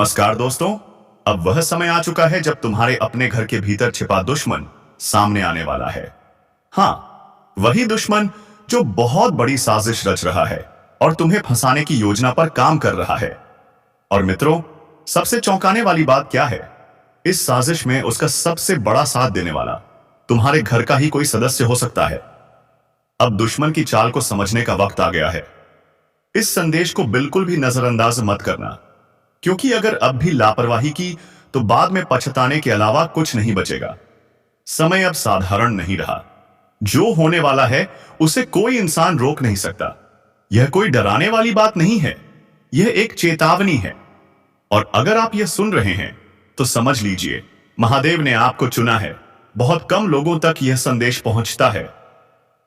नमस्कार दोस्तों। अब वह समय आ चुका है जब तुम्हारे अपने घर के भीतर छिपा दुश्मन सामने आने वाला है। हाँ, वही दुश्मन जो बहुत बड़ी साजिश रच रहा है और तुम्हें फंसाने की योजना पर काम कर रहा है। और मित्रों, सबसे चौंकाने वाली बात क्या है? इस साजिश में उसका सबसे बड़ा साथ देने वाला तुम्हारे घर का ही कोई सदस्य हो सकता है। अब दुश्मन की चाल को समझने का वक्त आ गया है। इस संदेश को बिल्कुल भी नजरअंदाज मत करना, क्योंकि अगर अब भी लापरवाही की तो बाद में पछताने के अलावा कुछ नहीं बचेगा। समय अब साधारण नहीं रहा। जो होने वाला है उसे कोई इंसान रोक नहीं सकता। यह कोई डराने वाली बात नहीं है, यह एक चेतावनी है। और अगर आप यह सुन रहे हैं तो समझ लीजिए, महादेव ने आपको चुना है। बहुत कम लोगों तक यह संदेश पहुंचता है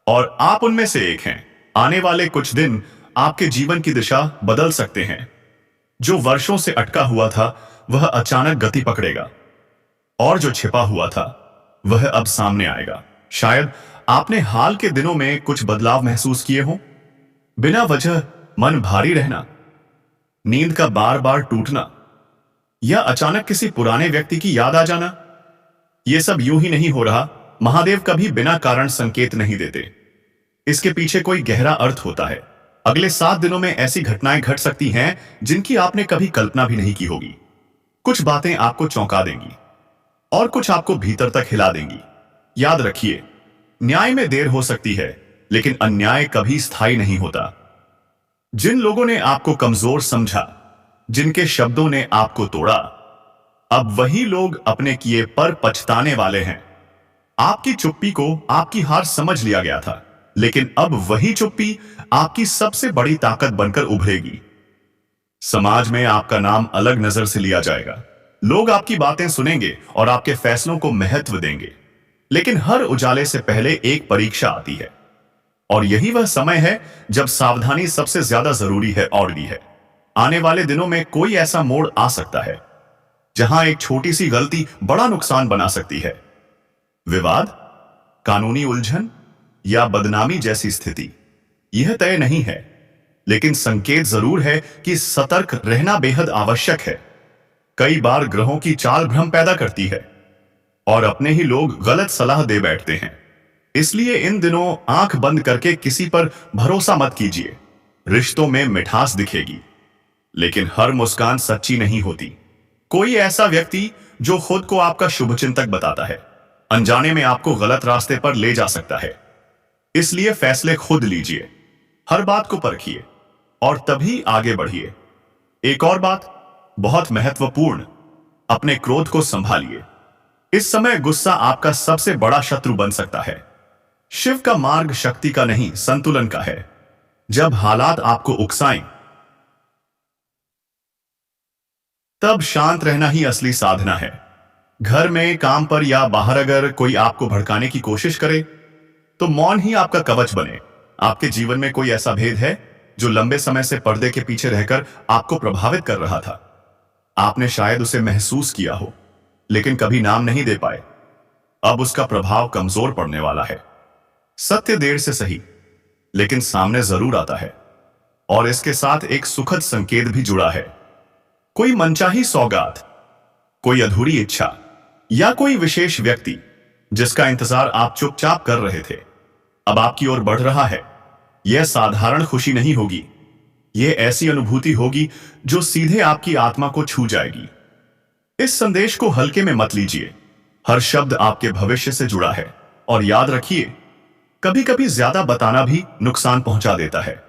और आप उनमें से एक हैं। आने वाले कुछ दिन आपके जीवन की दिशा बदल सकते हैं। जो वर्षों से अटका हुआ था वह अचानक गति पकड़ेगा, और जो छिपा हुआ था वह अब सामने आएगा। शायद आपने हाल के दिनों में कुछ बदलाव महसूस किए हों। बिना वजह मन भारी रहना, नींद का बार बार टूटना, या अचानक किसी पुराने व्यक्ति की याद आ जाना। यह सब यूं ही नहीं हो रहा। महादेव कभी बिना कारण संकेत नहीं देते। इसके पीछे कोई गहरा अर्थ होता है। अगले 7 दिनों में ऐसी घटनाएं घट सकती हैं जिनकी आपने कभी कल्पना भी नहीं की होगी। कुछ बातें आपको चौंका देंगी और कुछ आपको भीतर तक हिला देंगी। याद रखिए, न्याय में देर हो सकती है, लेकिन अन्याय कभी स्थायी नहीं होता। जिन लोगों ने आपको कमजोर समझा, जिनके शब्दों ने आपको तोड़ा, अब वही लोग अपने किए पर पछताने वाले हैं। आपकी चुप्पी को आपकी हार समझ लिया गया था, लेकिन अब वही चुप्पी आपकी सबसे बड़ी ताकत बनकर उभरेगी। समाज में आपका नाम अलग नजर से लिया जाएगा। लोग आपकी बातें सुनेंगे और आपके फैसलों को महत्व देंगे। लेकिन हर उजाले से पहले एक परीक्षा आती है, और यही वह समय है जब सावधानी सबसे ज्यादा जरूरी है और भी है। आने वाले दिनों में कोई ऐसा मोड़ आ सकता है जहां एक छोटी सी गलती बड़ा नुकसान बना सकती है। विवाद, कानूनी उलझन या बदनामी जैसी स्थिति, यह तय नहीं है, लेकिन संकेत जरूर है कि सतर्क रहना बेहद आवश्यक है। कई बार ग्रहों की चाल भ्रम पैदा करती है और अपने ही लोग गलत सलाह दे बैठते हैं। इसलिए इन दिनों आंख बंद करके किसी पर भरोसा मत कीजिए। रिश्तों में मिठास दिखेगी, लेकिन हर मुस्कान सच्ची नहीं होती। कोई ऐसा व्यक्ति जो खुद को आपका शुभचिंतक बताता है, अनजाने में आपको गलत रास्ते पर ले जा सकता है। इसलिए फैसले खुद लीजिए, हर बात को परखिए और तभी आगे बढ़िए। एक और बात बहुत महत्वपूर्ण, अपने क्रोध को संभालिए। इस समय गुस्सा आपका सबसे बड़ा शत्रु बन सकता है। शिव का मार्ग शक्ति का नहीं, संतुलन का है। जब हालात आपको उकसाएं, तब शांत रहना ही असली साधना है। घर में, काम पर या बाहर अगर कोई आपको भड़काने की कोशिश करे तो मौन ही आपका कवच बने। आपके जीवन में कोई ऐसा भेद है जो लंबे समय से पर्दे के पीछे रहकर आपको प्रभावित कर रहा था। आपने शायद उसे महसूस किया हो, लेकिन कभी नाम नहीं दे पाए। अब उसका प्रभाव कमजोर पड़ने वाला है। सत्य देर से सही, लेकिन सामने जरूर आता है, और इसके साथ एक सुखद संकेत भी जुड़ा है। कोई मनचाही सौगात, कोई अधूरी इच्छा, या कोई विशेष व्यक्ति जिसका इंतजार आप चुपचाप कर रहे थे, अब आपकी ओर बढ़ रहा है। यह साधारण खुशी नहीं होगी, यह ऐसी अनुभूति होगी जो सीधे आपकी आत्मा को छू जाएगी। इस संदेश को हल्के में मत लीजिए। हर शब्द आपके भविष्य से जुड़ा है, और याद रखिए, कभी कभी ज्यादा बताना भी नुकसान पहुंचा देता है।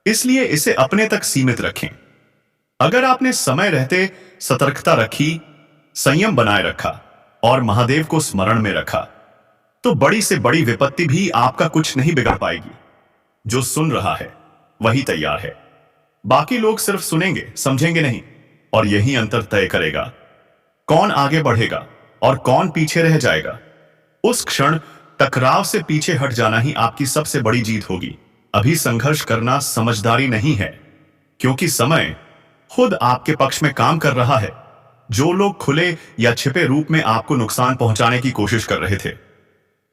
इसलिए इसे अपने तक सीमित रखें। अगर आपने समय रहते सतर्कता रखी, संयम बनाए रखा और महादेव को स्मरण में रखा, तो बड़ी से बड़ी विपत्ति भी आपका कुछ नहीं बिगाड़ पाएगी। जो सुन रहा है वही तैयार है। बाकी लोग सिर्फ सुनेंगे, समझेंगे नहीं, और यही अंतर तय करेगा कौन आगे बढ़ेगा और कौन पीछे रह जाएगा। उस क्षण टकराव से पीछे हट जाना ही आपकी सबसे बड़ी जीत होगी। अभी संघर्ष करना समझदारी नहीं है, क्योंकि समय खुद आपके पक्ष में काम कर रहा है। जो लोग खुले या छिपे रूप में आपको नुकसान पहुंचाने की कोशिश कर रहे थे,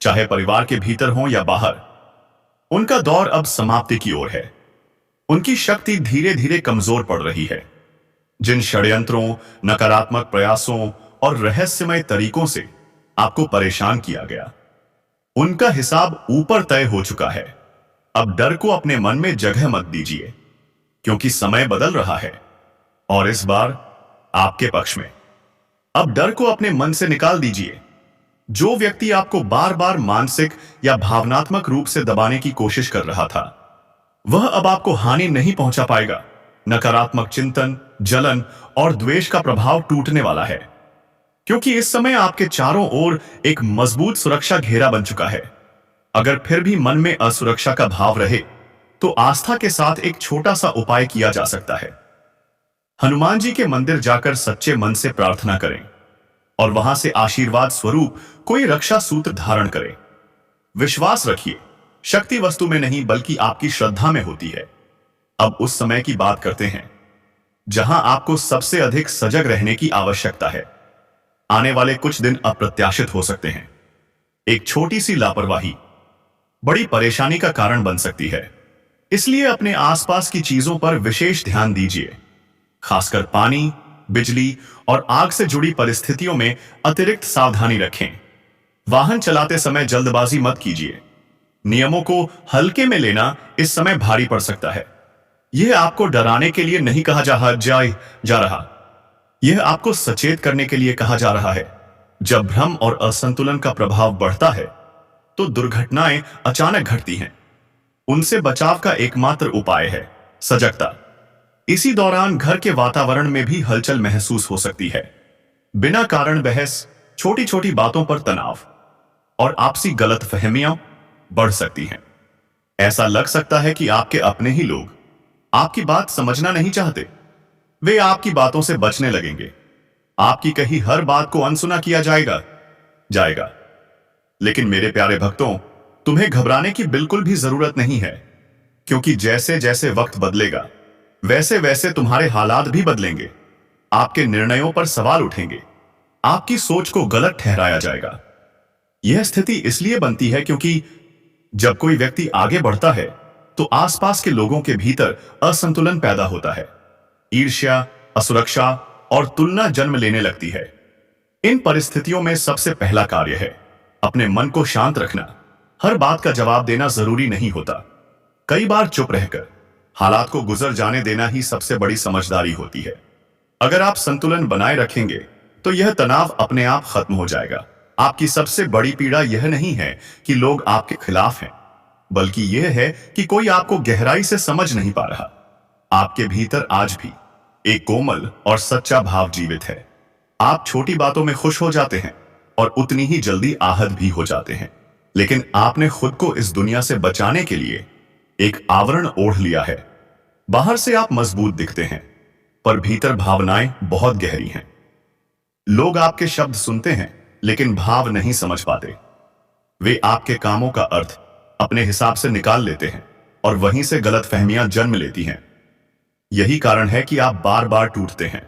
चाहे परिवार के भीतर हो या बाहर, उनका दौर अब समाप्ति की ओर है। उनकी शक्ति धीरे धीरे कमजोर पड़ रही है। जिन षड्यंत्रों, नकारात्मक प्रयासों और रहस्यमय तरीकों से आपको परेशान किया गया, उनका हिसाब ऊपर तय हो चुका है। अब डर को अपने मन में जगह मत दीजिए, क्योंकि समय बदल रहा है और इस बार आपके पक्ष में। अब डर को अपने मन से निकाल दीजिए। जो व्यक्ति आपको बार बार मानसिक या भावनात्मक रूप से दबाने की कोशिश कर रहा था, वह अब आपको हानि नहीं पहुंचा पाएगा। नकारात्मक चिंतन, जलन और द्वेष का प्रभाव टूटने वाला है, क्योंकि इस समय आपके चारों ओर एक मजबूत सुरक्षा घेरा बन चुका है। अगर फिर भी मन में असुरक्षा का भाव रहे, तो आस्था के साथ एक छोटा सा उपाय किया जा सकता है। हनुमान जी के मंदिर जाकर सच्चे मन से प्रार्थना करें और वहां से आशीर्वाद स्वरूप कोई रक्षा सूत्र धारण करें। विश्वास रखिए, शक्ति वस्तु में नहीं बल्कि आपकी श्रद्धा में होती है। अब उस समय की बात करते हैं जहां आपको सबसे अधिक सजग रहने की आवश्यकता है। आने वाले कुछ दिन अप्रत्याशित हो सकते हैं। एक छोटी सी लापरवाही बड़ी परेशानी का कारण बन सकती है, इसलिए अपने आसपास की चीजों पर विशेष ध्यान दीजिए। खासकर पानी, बिजली और आग से जुड़ी परिस्थितियों में अतिरिक्त सावधानी रखें। वाहन चलाते समय जल्दबाजी मत कीजिए। नियमों को हल्के में लेना इस समय भारी पड़ सकता है। यह आपको डराने के लिए नहीं कहा जा रहा, यह आपको सचेत करने के लिए कहा जा रहा है। जब भ्रम और असंतुलन का प्रभाव बढ़ता है, तो दुर्घटनाएं अचानक घटती हैं। उनसे बचाव का एकमात्र उपाय है सजगता। इसी दौरान घर के वातावरण में भी हलचल महसूस हो सकती है। बिना कारण बहस, छोटी छोटी बातों पर तनाव और आपसी गलतफहमियां बढ़ सकती हैं। ऐसा लग सकता है कि आपके अपने ही लोग आपकी बात समझना नहीं चाहते। वे आपकी बातों से बचने लगेंगे। आपकी कही हर बात को अनसुना किया जाएगा। लेकिन मेरे प्यारे भक्तों, तुम्हें घबराने की बिल्कुल भी जरूरत नहीं है, क्योंकि जैसे जैसे वक्त बदलेगा, वैसे वैसे तुम्हारे हालात भी बदलेंगे। आपके निर्णयों पर सवाल उठेंगे, आपकी सोच को गलत ठहराया जाएगा। यह स्थिति इसलिए बनती है क्योंकि जब कोई व्यक्ति आगे बढ़ता है, तो आसपास के लोगों के भीतर असंतुलन पैदा होता है। ईर्ष्या, असुरक्षा और तुलना जन्म लेने लगती है। इन परिस्थितियों में सबसे पहला कार्य है अपने मन को शांत रखना। हर बात का जवाब देना जरूरी नहीं होता। कई बार चुप रहकर हालात को गुजर जाने देना ही सबसे बड़ी समझदारी होती है। अगर आप संतुलन बनाए रखेंगे, तो यह तनाव अपने आप खत्म हो जाएगा। आपकी सबसे बड़ी पीड़ा यह नहीं है कि लोग आपके खिलाफ हैं, बल्कि यह है कि कोई आपको गहराई से समझ नहीं पा रहा। आपके भीतर आज भी एक कोमल और सच्चा भाव जीवित है। आप छोटी बातों में खुश हो जाते हैं और उतनी ही जल्दी आहत भी हो जाते हैं। लेकिन आपने खुद को इस दुनिया से बचाने के लिए एक आवरण ओढ़ लिया है। बाहर से आप मजबूत दिखते हैं, पर भीतर भावनाएं बहुत गहरी हैं। लोग आपके शब्द सुनते हैं, लेकिन भाव नहीं समझ पाते। वे आपके कामों का अर्थ अपने हिसाब से निकाल लेते हैं और वहीं से गलतफहमियां जन्म लेती हैं। यही कारण है कि आप बार बार टूटते हैं,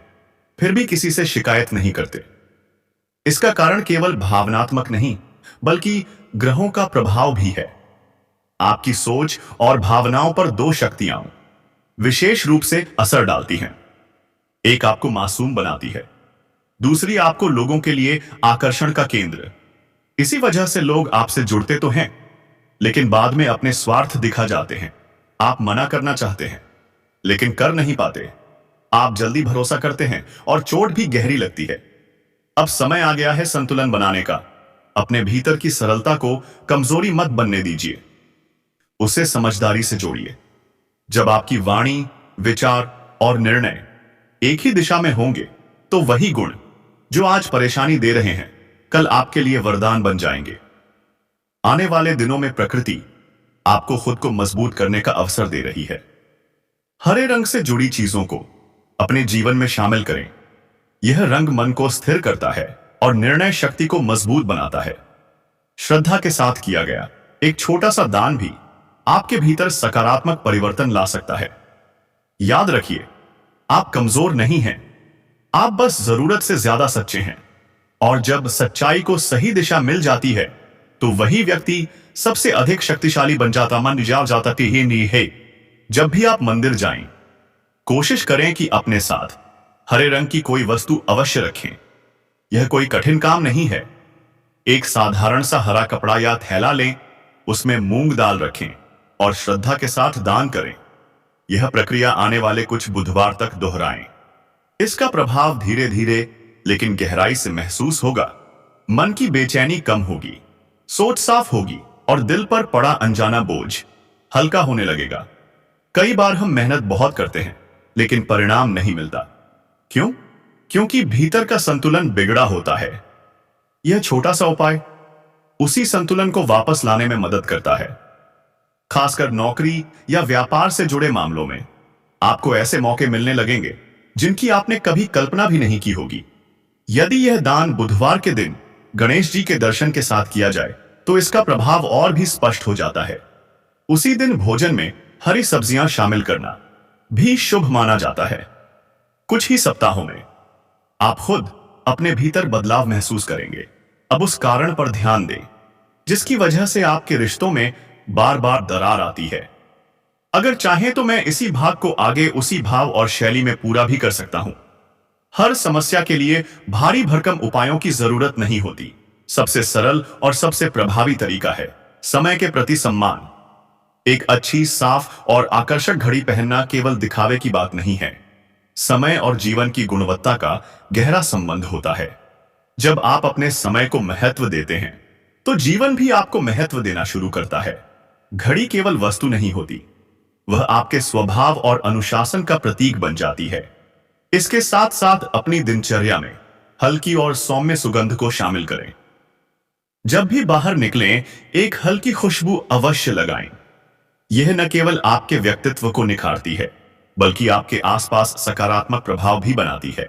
फिर भी किसी से शिकायत नहीं करते। इसका कारण केवल भावनात्मक नहीं, बल्कि ग्रहों का प्रभाव भी है। आपकी सोच और भावनाओं पर दो शक्तियां विशेष रूप से असर डालती हैं। एक आपको मासूम बनाती है, दूसरी आपको लोगों के लिए आकर्षण का केंद्र। इसी वजह से लोग आपसे जुड़ते तो हैं, लेकिन बाद में अपने स्वार्थ दिखा जाते हैं। आप मना करना चाहते हैं, लेकिन कर नहीं पाते। आप जल्दी भरोसा करते हैं और चोट भी गहरी लगती है। अब समय आ गया है संतुलन बनाने का। अपने भीतर की सरलता को कमजोरी मत बनने दीजिए, उसे समझदारी से जोड़िए। जब आपकी वाणी, विचार और निर्णय एक ही दिशा में होंगे, तो वही गुण जो आज परेशानी दे रहे हैं, कल आपके लिए वरदान बन जाएंगे। आने वाले दिनों में प्रकृति आपको खुद को मजबूत करने का अवसर दे रही है। हरे रंग से जुड़ी चीजों को अपने जीवन में शामिल करें। यह रंग मन को स्थिर करता है और निर्णय शक्ति को मजबूत बनाता है। श्रद्धा के साथ किया गया एक छोटा सा दान भी आपके भीतर सकारात्मक परिवर्तन ला सकता है। याद रखिए, आप कमजोर नहीं हैं, आप बस जरूरत से ज्यादा सच्चे हैं। और जब सच्चाई को सही दिशा मिल जाती है, तो वही व्यक्ति सबसे अधिक शक्तिशाली बन जाता है। जब भी आप मंदिर जाएं, कोशिश करें कि अपने साथ हरे रंग की कोई वस्तु अवश्य रखें। यह कोई कठिन काम नहीं है। एक साधारण सा हरा कपड़ा या थैला लें, उसमें मूंग दाल रखें और श्रद्धा के साथ दान करें। यह प्रक्रिया आने वाले कुछ बुधवार तक दोहराएं। इसका प्रभाव धीरे धीरे लेकिन गहराई से महसूस होगा। मन की बेचैनी कम होगी, सोच साफ होगी और दिल पर पड़ा अनजाना बोझ हल्का होने लगेगा। कई बार हम मेहनत बहुत करते हैं लेकिन परिणाम नहीं मिलता। क्यों? क्योंकि भीतर का संतुलन बिगड़ा होता है। यह छोटा सा उपाय उसी संतुलन को वापस लाने में मदद करता है। खासकर नौकरी या व्यापार से जुड़े मामलों में आपको ऐसे मौके मिलने लगेंगे जिनकी आपने कभी कल्पना भी नहीं की होगी। यदि यह दान बुधवार के दिन गणेश जी के दर्शन के साथ किया जाए तो इसका प्रभाव और भी स्पष्ट हो जाता है। उसी दिन भोजन में हरी सब्जियां शामिल करना भी शुभ माना जाता है। कुछ ही सप्ताहों में आप खुद अपने भीतर बदलाव महसूस करेंगे। अब उस कारण पर ध्यान दें जिसकी वजह से आपके रिश्तों में बार बार दरार आती है। अगर चाहें तो मैं इसी भाग को आगे उसी भाव और शैली में पूरा भी कर सकता हूं। हर समस्या के लिए भारी भरकम उपायों की जरूरत नहीं होती। सबसे सरल और सबसे प्रभावी तरीका है समय के प्रति सम्मान। एक अच्छी, साफ और आकर्षक घड़ी पहनना केवल दिखावे की बात नहीं है। समय और जीवन की गुणवत्ता का गहरा संबंध होता है। जब आप अपने समय को महत्व देते हैं तो जीवन भी आपको महत्व देना शुरू करता है। घड़ी केवल वस्तु नहीं होती, वह आपके स्वभाव और अनुशासन का प्रतीक बन जाती है। इसके साथ साथ अपनी दिनचर्या में हल्की और सौम्य सुगंध को शामिल करें। जब भी बाहर निकलें, एक हल्की खुशबू अवश्य लगाएं। यह न केवल आपके व्यक्तित्व को निखारती है बल्कि आपके आसपास सकारात्मक प्रभाव भी बनाती है।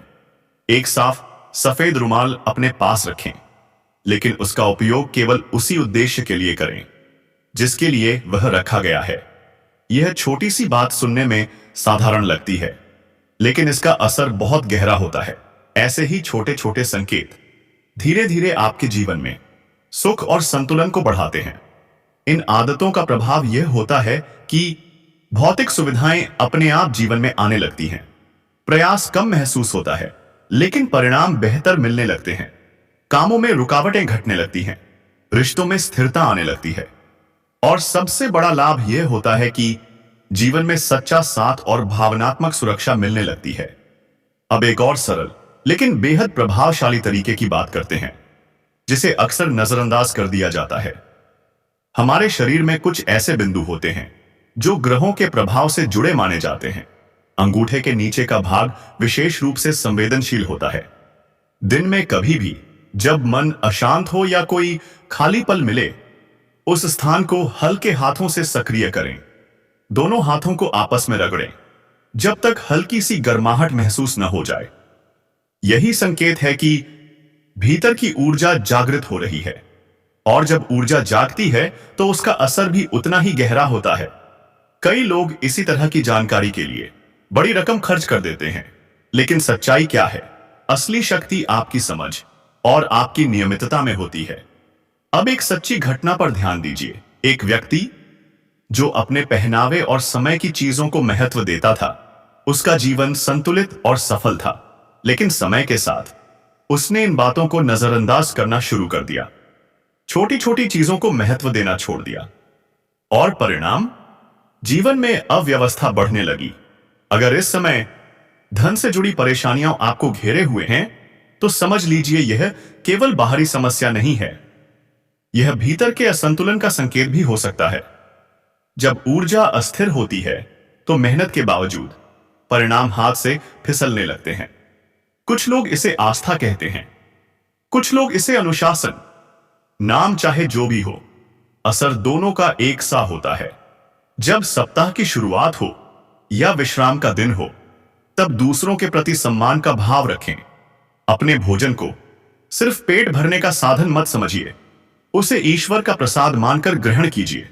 एक साफ सफेद रुमाल अपने पास रखें, लेकिन उसका उपयोग केवल उसी उद्देश्य के लिए करें जिसके लिए वह रखा गया है। यह छोटी सी बात सुनने में साधारण लगती है, लेकिन इसका असर बहुत गहरा होता है। ऐसे ही छोटे छोटे संकेत धीरे धीरे आपके जीवन में सुख और संतुलन को बढ़ाते हैं। इन आदतों का प्रभाव यह होता है कि भौतिक सुविधाएं अपने आप जीवन में आने लगती हैं। प्रयास कम महसूस होता है लेकिन परिणाम बेहतर मिलने लगते हैं। कामों में रुकावटें घटने लगती हैं, रिश्तों में स्थिरता आने लगती है और सबसे बड़ा लाभ यह होता है कि जीवन में सच्चा साथ और भावनात्मक सुरक्षा मिलने लगती है। अब एक और सरल लेकिन बेहद प्रभावशाली तरीके की बात करते हैं जिसे अक्सर नजरअंदाज कर दिया जाता है। हमारे शरीर में कुछ ऐसे बिंदु होते हैं जो ग्रहों के प्रभाव से जुड़े माने जाते हैं। अंगूठे के नीचे का भाग विशेष रूप से संवेदनशील होता है। दिन में कभी भी जब मन अशांत हो या कोई खाली पल मिले, उस स्थान को हल्के हाथों से सक्रिय करें। दोनों हाथों को आपस में रगड़ें जब तक हल्की सी गर्माहट महसूस न हो जाए। यही संकेत है कि भीतर की ऊर्जा जागृत हो रही है, और जब ऊर्जा जागती है तो उसका असर भी उतना ही गहरा होता है। कई लोग इसी तरह की जानकारी के लिए बड़ी रकम खर्च कर देते हैं, लेकिन सच्चाई क्या है? असली शक्ति आपकी समझ और आपकी नियमितता में होती है। अब एक सच्ची घटना पर ध्यान दीजिए। एक व्यक्ति जो अपने पहनावे और समय की चीजों को महत्व देता था, उसका जीवन संतुलित और सफल था। लेकिन समय के साथ उसने इन बातों को नजरअंदाज करना शुरू कर दिया, छोटी छोटी चीजों को महत्व देना छोड़ दिया, और परिणाम जीवन में अव्यवस्था बढ़ने लगी। अगर इस समय धन से जुड़ी परेशानियां आपको घेरे हुए हैं तो समझ लीजिए यह केवल बाहरी समस्या नहीं है, यह भीतर के असंतुलन का संकेत भी हो सकता है। जब ऊर्जा अस्थिर होती है तो मेहनत के बावजूद परिणाम हाथ से फिसलने लगते हैं। कुछ लोग इसे आस्था कहते हैं, कुछ लोग इसे अनुशासन। नाम चाहे जो भी हो, असर दोनों का एक सा होता है। जब सप्ताह की शुरुआत हो या विश्राम का दिन हो, तब दूसरों के प्रति सम्मान का भाव रखें। अपने भोजन को सिर्फ पेट भरने का साधन मत समझिए, उसे ईश्वर का प्रसाद मानकर ग्रहण कीजिए।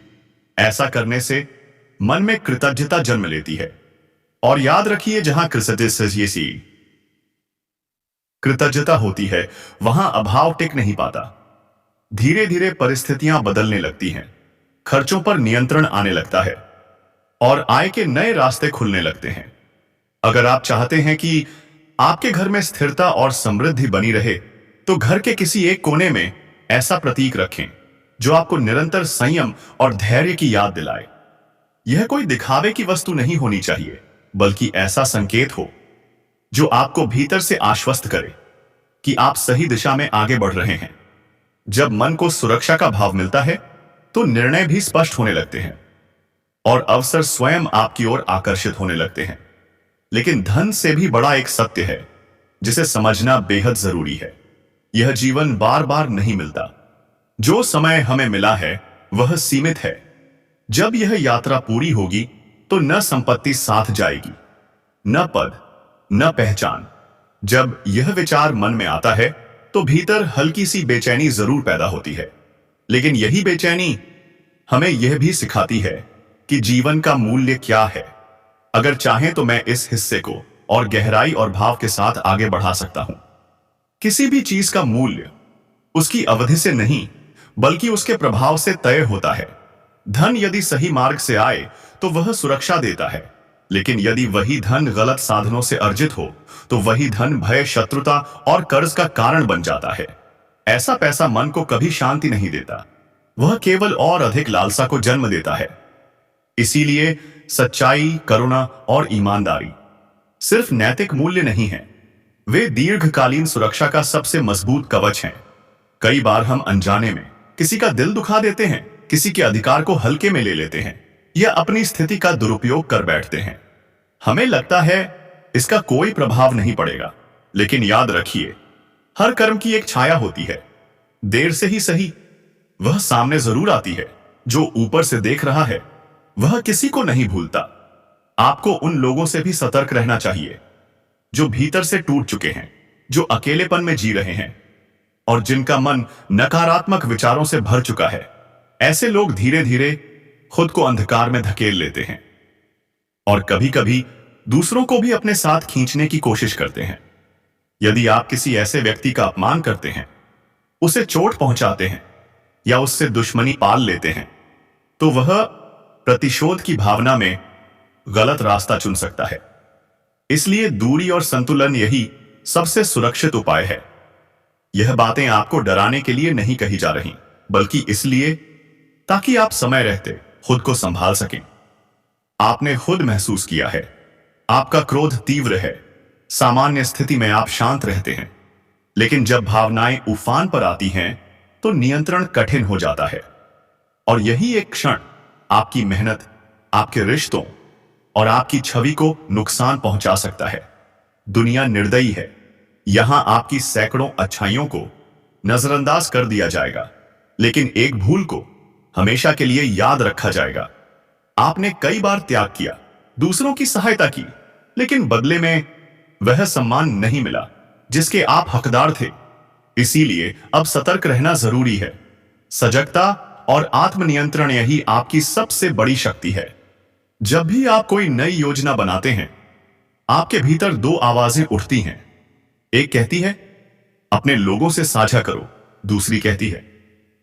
ऐसा करने से मन में कृतज्ञता जन्म लेती है। और याद रखिए, जहां कृतज्ञता होती है वहां अभाव टिक नहीं पाता। धीरे धीरे परिस्थितियां बदलने लगती हैं, खर्चों पर नियंत्रण आने लगता है और आय के नए रास्ते खुलने लगते हैं। अगर आप चाहते हैं कि आपके घर में स्थिरता और समृद्धि बनी रहे तो घर के किसी एक कोने में ऐसा प्रतीक रखें जो आपको निरंतर संयम और धैर्य की याद दिलाए। यह कोई दिखावे की वस्तु नहीं होनी चाहिए, बल्कि ऐसा संकेत हो जो आपको भीतर से आश्वस्त करे कि आप सही दिशा में आगे बढ़ रहे हैं। जब मन को सुरक्षा का भाव मिलता है तो निर्णय भी स्पष्ट होने लगते हैं और अवसर स्वयं आपकी ओर आकर्षित होने लगते हैं। लेकिन धन से भी बड़ा एक सत्य है जिसे समझना बेहद जरूरी है। यह जीवन बार बार नहीं मिलता। जो समय हमें मिला है वह सीमित है। जब यह यात्रा पूरी होगी तो न संपत्ति साथ जाएगी, न पद, न पहचान। जब यह विचार मन में आता है तो भीतर हल्की सी बेचैनी जरूर पैदा होती है। लेकिन यही बेचैनी हमें यह भी सिखाती है कि जीवन का मूल्य क्या है। अगर चाहें तो मैं इस हिस्से को और गहराई और भाव के साथ आगे बढ़ा सकता हूं। किसी भी चीज का मूल्य उसकी अवधि से नहीं बल्कि उसके प्रभाव से तय होता है। धन यदि सही मार्ग से आए तो वह सुरक्षा देता है, लेकिन यदि वही धन गलत साधनों से अर्जित हो तो वही धन भय, शत्रुता और कर्ज का कारण बन जाता है। ऐसा पैसा मन को कभी शांति नहीं देता, वह केवल और अधिक लालसा को जन्म देता है। इसीलिए सच्चाई, करुणा और ईमानदारी सिर्फ नैतिक मूल्य नहीं है, वे दीर्घकालीन सुरक्षा का सबसे मजबूत कवच हैं। कई बार हम अनजाने में किसी का दिल दुखा देते हैं, किसी के अधिकार को हल्के में ले लेते हैं या अपनी स्थिति का दुरुपयोग कर बैठते हैं। हमें लगता है इसका कोई प्रभाव नहीं पड़ेगा, लेकिन याद रखिए, हर कर्म की एक छाया होती है। देर से ही सही, वह सामने जरूर आती है। जो ऊपर से देख रहा है वह किसी को नहीं भूलता। आपको उन लोगों से भी सतर्क रहना चाहिए जो भीतर से टूट चुके हैं, जो अकेलेपन में जी रहे हैं और जिनका मन नकारात्मक विचारों से भर चुका है। ऐसे लोग धीरे धीरे खुद को अंधकार में धकेल लेते हैं और कभी कभी दूसरों को भी अपने साथ खींचने की कोशिश करते हैं। यदि आप किसी ऐसे व्यक्ति का अपमान करते हैं, उसे चोट पहुंचाते हैं या उससे दुश्मनी पाल लेते हैं, तो वह प्रतिशोध की भावना में गलत रास्ता चुन सकता है। इसलिए दूरी और संतुलन यही सबसे सुरक्षित उपाय है। यह बातें आपको डराने के लिए नहीं कही जा रही, बल्कि इसलिए ताकि आप समय रहते खुद को संभाल सकें। आपने खुद महसूस किया है, आपका क्रोध तीव्र है। सामान्य स्थिति में आप शांत रहते हैं, लेकिन जब भावनाएं उफान पर आती हैं तो नियंत्रण कठिन हो जाता है। और यही एक क्षण आपकी मेहनत, आपके रिश्तों और आपकी छवि को नुकसान पहुंचा सकता है। दुनिया निर्दयी है। यहां आपकी सैकड़ों अच्छाइयों को नजरअंदाज कर दिया जाएगा, लेकिन एक भूल को हमेशा के लिए याद रखा जाएगा। आपने कई बार त्याग किया, दूसरों की सहायता की, लेकिन बदले में वह सम्मान नहीं मिला जिसके आप हकदार थे। इसीलिए अब सतर्क रहना जरूरी है। सजगता और आत्मनियंत्रण यही आपकी सबसे बड़ी शक्ति है। जब भी आप कोई नई योजना बनाते हैं, आपके भीतर दो आवाजें उठती हैं। एक कहती है अपने लोगों से साझा करो, दूसरी कहती है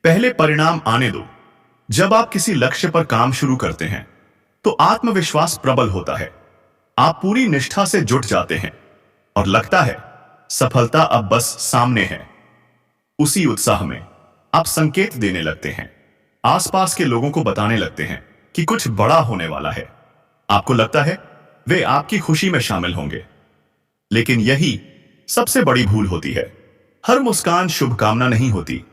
पहले परिणाम आने दो। जब आप किसी लक्ष्य पर काम शुरू करते हैं तो आत्मविश्वास प्रबल होता है। आप पूरी निष्ठा से जुट जाते हैं और लगता है सफलता अब बस सामने है। उसी उत्साह में आप संकेत देने लगते हैं, आसपास के लोगों को बताने लगते हैं कि कुछ बड़ा होने वाला है। आपको लगता है वे आपकी खुशी में शामिल होंगे, लेकिन यही सबसे बड़ी भूल होती है। हर मुस्कान शुभकामना नहीं होती।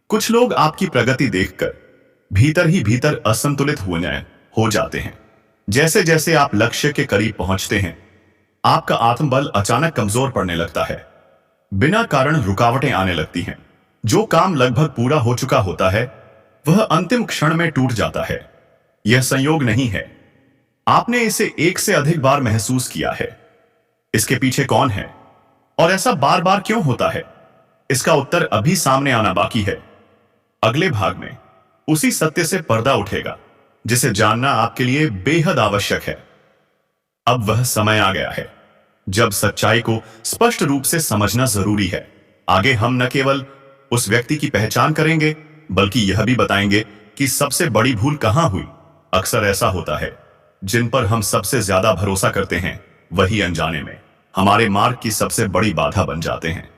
कुछ लोग आपकी प्रगति देखकर भीतर ही भीतर असंतुलित हो जाते हैं। जैसे जैसे आप लक्ष्य के करीब पहुंचते हैं, आपका आत्मबल अचानक कमजोर पड़ने लगता है। बिना कारण रुकावटें आने लगती हैं। जो काम लगभग पूरा हो चुका होता है वह अंतिम क्षण में टूट जाता है। यह संयोग नहीं है, आपने इसे एक से अधिक बार महसूस किया है। इसके पीछे कौन है और ऐसा बार बार क्यों होता है, इसका उत्तर अभी सामने आना बाकी है। अगले भाग में उसी सत्य से पर्दा उठेगा जिसे जानना आपके लिए बेहद आवश्यक है। अब वह समय आ गया है जब सच्चाई को स्पष्ट रूप से समझना जरूरी है। आगे हम न केवल उस व्यक्ति की पहचान करेंगे, बल्कि यह भी बताएंगे कि सबसे बड़ी भूल कहां हुई। अक्सर ऐसा होता है, जिन पर हम सबसे ज्यादा भरोसा करते हैं वही अनजाने में हमारे मार्ग की सबसे बड़ी बाधा बन जाते हैं।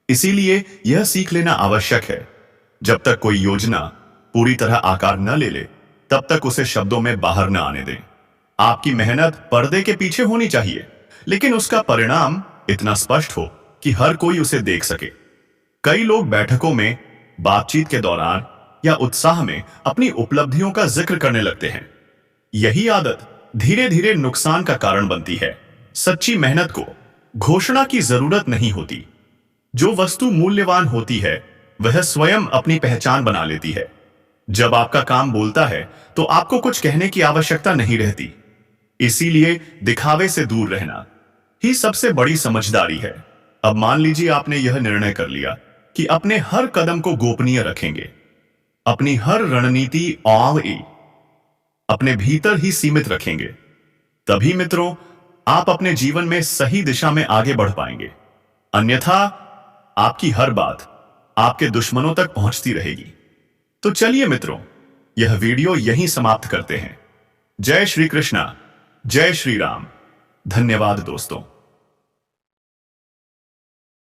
इसीलिए यह सीख लेना आवश्यक है, जब तक कोई योजना पूरी तरह आकार न ले ले, तब तक उसे शब्दों में बाहर न आने दें। आपकी मेहनत पर्दे के पीछे होनी चाहिए, लेकिन उसका परिणाम इतना स्पष्ट हो कि हर कोई उसे देख सके। कई लोग बैठकों में, बातचीत के दौरान या उत्साह में अपनी उपलब्धियों का जिक्र करने लगते हैं। यही आदत धीरे धीरे नुकसान का कारण बनती है। सच्ची मेहनत को घोषणा की जरूरत नहीं होती। जो वस्तु मूल्यवान होती है वह स्वयं अपनी पहचान बना लेती है। जब आपका काम बोलता है तो आपको कुछ कहने की आवश्यकता नहीं रहती। इसीलिए दिखावे से दूर रहना ही सबसे बड़ी समझदारी है। अब मान लीजिए आपने यह निर्णय कर लिया कि अपने हर कदम को गोपनीय रखेंगे, अपनी हर रणनीति और अपने भीतर ही सीमित रखेंगे। तभी मित्रों, आप अपने जीवन में सही दिशा में आगे बढ़ पाएंगे। अन्यथा आपकी हर बात आपके दुश्मनों तक पहुंचती रहेगी। तो चलिए मित्रों, यह वीडियो यहीं समाप्त करते हैं। जय श्री कृष्णा, जय श्री राम। धन्यवाद दोस्तों।